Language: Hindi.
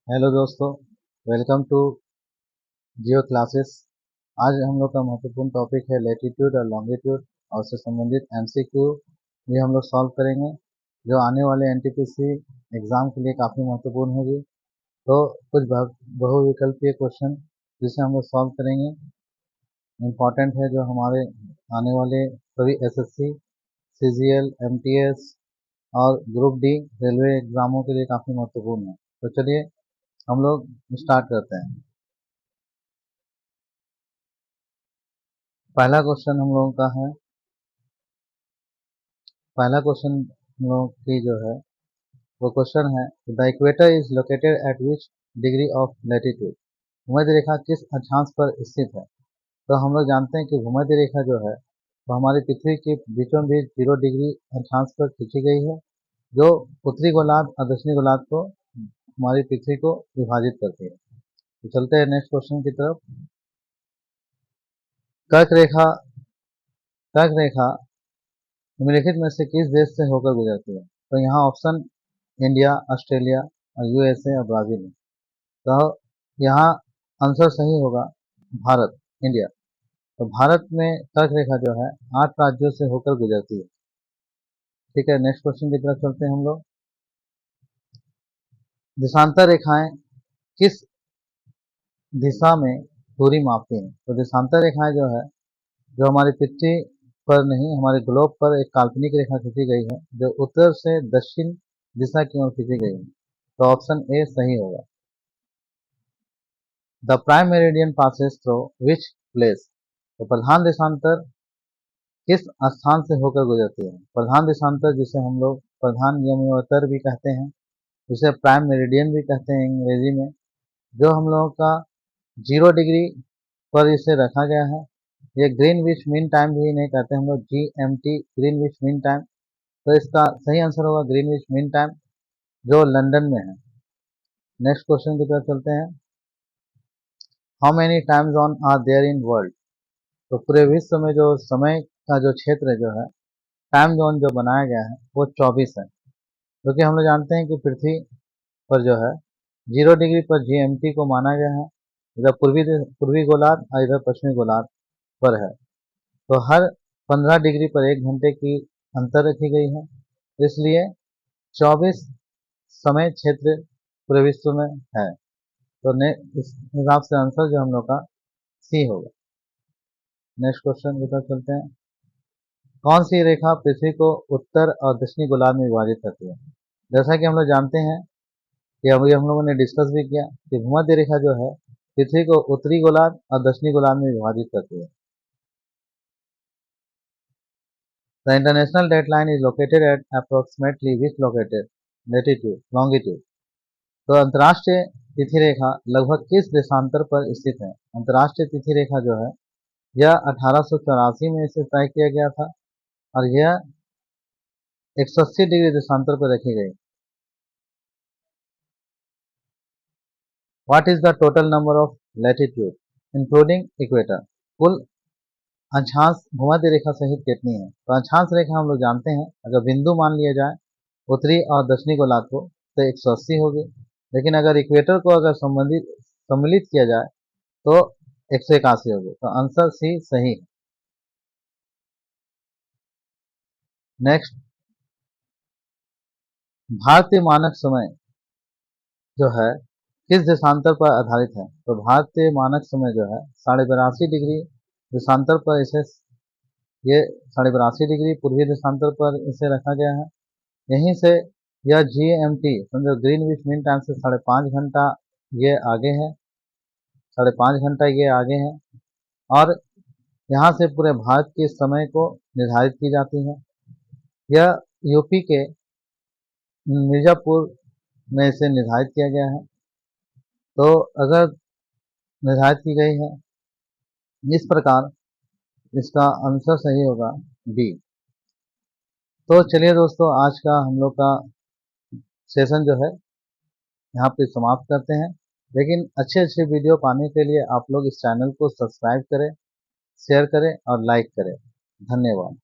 हेलो दोस्तों, वेलकम टू जियो क्लासेस। आज हम लोग का महत्वपूर्ण टॉपिक है लैटिट्यूड और लॉन्गिट्यूड और उससे संबंधित एमसीक्यू भी हम लोग सॉल्व करेंगे, जो आने वाले एनटीपीसी एग्ज़ाम के लिए काफ़ी महत्वपूर्ण होगी। तो कुछ बहुविकल्पीय क्वेश्चन जिसे हम लोग सॉल्व करेंगे, इम्पॉर्टेंट है, जो हमारे आने वाले सभी एसएससी, सीजीएल, एमटीएस और ग्रुप डी रेलवे एग्ज़ामों के लिए काफ़ी महत्वपूर्ण है। तो चलिए हम लोग स्टार्ट करते हैं। पहला क्वेश्चन हम लोगों का है, पहला क्वेश्चन हम लोगों की जो है वो क्वेश्चन है, the equator is located at which degree of latitude. भूमध्य रेखा किस अक्षांश पर स्थित है? तो हम लोग जानते हैं कि भूमध्य रेखा जो है वो हमारी पृथ्वी के बीचों बीच 0 डिग्री अक्षांश पर खींची गई है, जो उत्तरी गोलार्ध और दक्षिणी गोलार्ध को, हमारी पृथ्वी को विभाजित करती है। तो चलते हैं नेक्स्ट क्वेश्चन की तरफ। कर्क रेखा, कर्क रेखा निम्नलिखित में से किस देश से होकर गुजरती है? तो यहाँ ऑप्शन इंडिया, ऑस्ट्रेलिया और यूएसए और ब्राज़ील है। तो यहाँ आंसर सही होगा भारत, इंडिया। तो भारत में कर्क रेखा जो है 8 राज्यों से होकर गुजरती है। ठीक है, नेक्स्ट क्वेश्चन की तरफ चलते हैं हम लोग। देशांतर रेखाएं किस दिशा में दूरी मापती हैं? तो देशांतर रेखाएं जो है, जो हमारी पृथ्वी पर नहीं, हमारे ग्लोब पर एक काल्पनिक रेखा खींची गई है, जो उत्तर से दक्षिण दिशा की ओर खींची गई है। तो ऑप्शन ए सही होगा। The prime meridian passes through which place. तो प्रधान देशांतर किस स्थान से होकर गुजरती है? प्रधान देशांतर जिसे हम लोग प्रधान यमोत्तर भी कहते हैं, जिसे प्राइम मेरिडियन भी कहते हैं अंग्रेजी में, जो हम लोगों का 0 डिग्री पर इसे रखा गया है। ये ग्रीनविच मीन टाइम भी नहीं कहते हम लोग, GMT ग्रीनविच मीन टाइम। तो इसका सही आंसर होगा ग्रीनविच मीन टाइम, जो लंदन में है। नेक्स्ट क्वेश्चन की तरफ चलते हैं। How many time zone are there in world. तो पूरे विश्व में जो समय का जो क्षेत्र जो है, टाइम जोन जो बनाया गया है वो 24 है, क्योंकि हम लोग जानते हैं कि पृथ्वी पर जो है 0 डिग्री पर GMT को माना गया है। इधर पूर्वी गोलार्ध और इधर पश्चिमी गोलार्ध पर है। तो हर 15 डिग्री पर 1 घंटे की अंतर रखी गई है, इसलिए 24 समय क्षेत्र पूरे विश्व में है। तो इस हिसाब से आंसर जो हम लोग का सी होगा। नेक्स्ट क्वेश्चन की तरफ चलते हैं। कौन सी रेखा पृथ्वी को उत्तर और दक्षिणी गोलार्ध में विभाजित करती है? जैसा कि हम लोग जानते हैं कि अभी हम लोगों ने डिस्कस भी किया कि भूमध्य रेखा जो है पृथ्वी को उत्तरी गोलार्ध और दक्षिणी गोलार्ध में विभाजित करती है। The international deadline is located at approximately which located latitude longitude. तो अंतर्राष्ट्रीय तिथि रेखा लगभग किस देशांतर पर स्थित है? अंतर्राष्ट्रीय तिथि रेखा जो है यह 1884 में इसे तय किया गया था, और यह 180 डिग्री देशांतर पर रखी गई। What is the total number of latitude including equator. कुल अक्षांश भूमध्य रेखा सहित कितनी है? तो अक्षांश रेखा हम लोग जानते हैं, अगर बिंदु मान लिया जाए उत्तरी और दक्षिणी गोलार्ध को, तो 180 होगी। लेकिन अगर इक्वेटर को अगर सम्मिलित किया जाए तो 181 होगी। तो आंसर सी सही है। नेक्स्ट, भारतीय मानक समय जो है किस देशांतर पर आधारित है? तो भारतीय मानक समय जो है 82.5 डिग्री देशांतर पर इसे, ये 82.5 डिग्री पूर्वी देशांतर पर इसे रखा गया है। यहीं से यह GMT समझो ग्रीनविच मीन टाइम से 5.5 घंटा ये आगे है, 5.5 घंटा ये आगे है। और यहाँ से पूरे भारत के समय को निर्धारित की जाती है। यह यूपी के मिर्जापुर में इसे निर्धारित किया गया है। तो अगर निर्धारित की गई है इस प्रकार, इसका आंसर सही होगा बी। तो चलिए दोस्तों, आज का हम लोग का सेशन जो है यहाँ पे समाप्त करते हैं। लेकिन अच्छे अच्छे वीडियो पाने के लिए आप लोग इस चैनल को सब्सक्राइब करें, शेयर करें और लाइक करें। धन्यवाद।